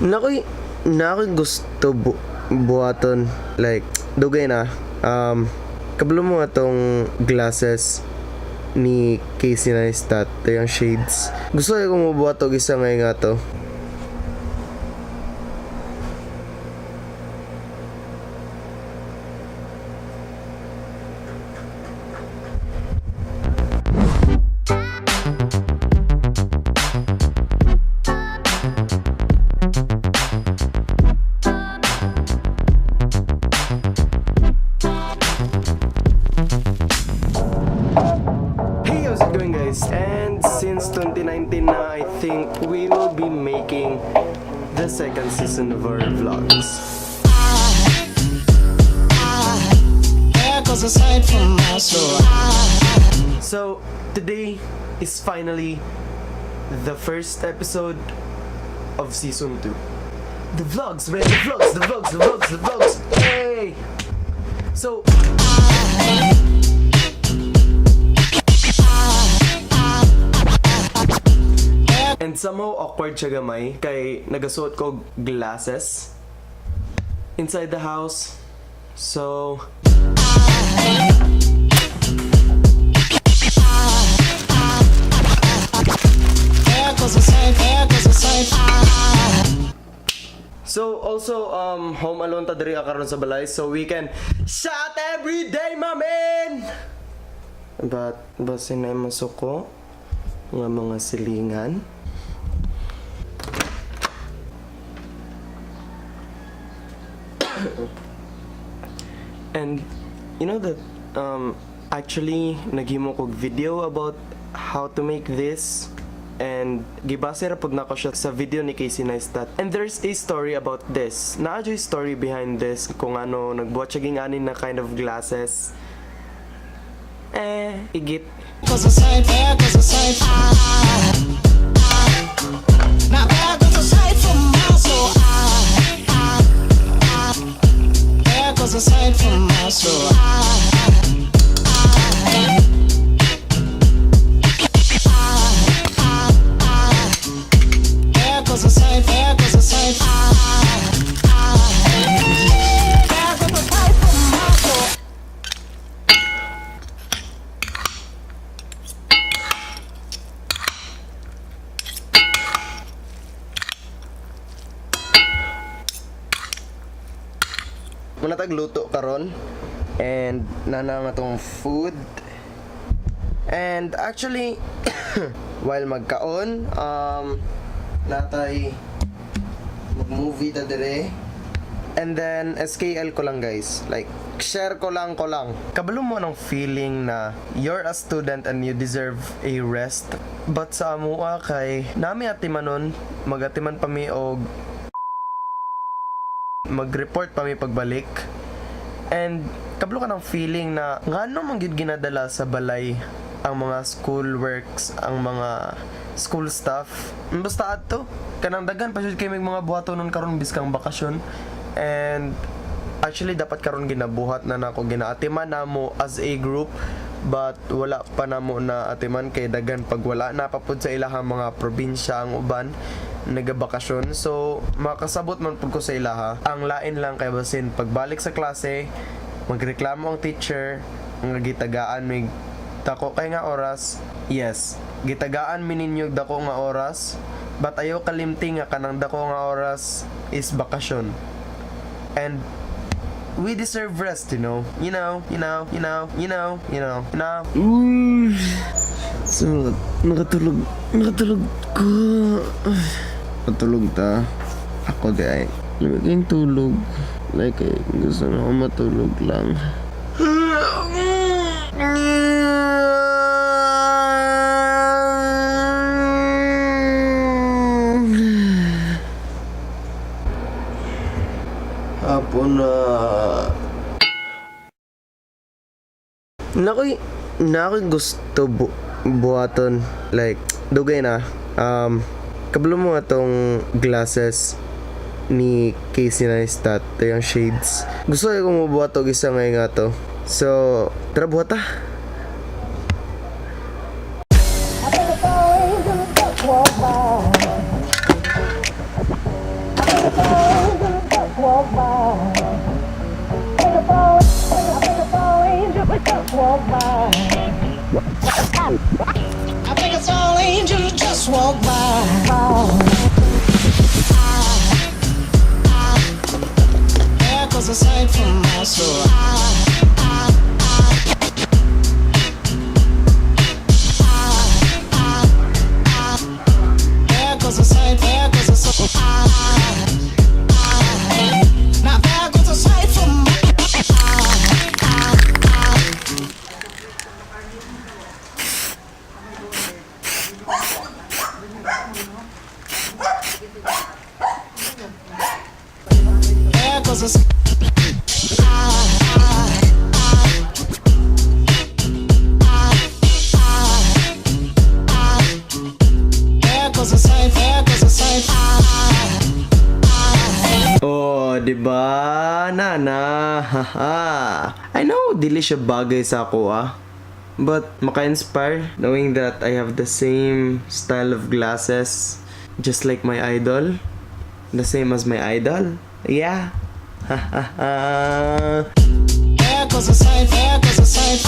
Nakoy gusto buhaton like dugay na kabalo mo atong glasses ni Casey Neistat, yung shades. Gusto ko mabuhat og isa ngay nga to. And since 2019 na, I think we will be making the second season of our vlogs. So today is finally the first episode of season 2. The vlogs, man, the vlogs. Hey! So and somehow awkward siya gamay kay nagasuot ko glasses inside the house. So also home alone ta diri karon sa balay, so we can shot every day, my man. But basin na masuko nga mga silingan. And you know that actually naghimo ko video about how to make this, and gibase ra pud nako siya sa video ni Casey Neistat. And there's a story about this. Naadyo story behind this kung ano nagbuhat siya ginganin na kind of glasses. Igit. Aside from my soul, muna tagluto karon and nana matong food. And actually while magkaon natay mag-movie ta dire, and then SKL ko lang guys, like share ko lang kabalo mo ng feeling na you're a student and you deserve a rest, but sa amua kay nami atimanon magatiman pa mi og mag-report pa may pagbalik, and kablo ka ng feeling na ngano man gid ginadala sa balay ang mga school works, ang mga school stuff. Basta adto kanang dagan pa jud kay mga buhaton nun karon biskang bakasyon. And actually dapat karon ginabuhat na nako, ginaatiman namo as a group, but wala pa namo na atiman kay dagan pag wala na papud sa ilahang mga probinsya ang uban nagabakasyon. So makasabot man pud ko sa ilaha, ang lain lang kay basin pagbalik sa klase magreklamo ang teacher nga gitagaan mig dako kay nga oras. Yes, gitagaan mi ninyo dako nga oras, but ayo kalimting nga kanang dako nga oras is bakasyon, and we deserve rest, you know. So nakatulog ko. Patulog ta. Ako di ay lumiging tulog. Like gusto na ako matulog lang. Hapon na. Nakoy gusto buhaton like dugay na kabalo mo atong glasses ni Casey Neistat, yung shades. Gusto ko mabuhat og isa ngay nga to. So tara buhat ta. I think it's all angels just walk by. There goes a sight from my soul. There goes a sight, there goes a soul. Now there goes a sight from my there goes a sight. Oh, di ba? Nana, haha. I know, dili siya bagay sa ako But maka-inspire knowing that I have the same style of glasses just like my idol. The same as my idol. Yeah. There goes a sight, there goes a sight.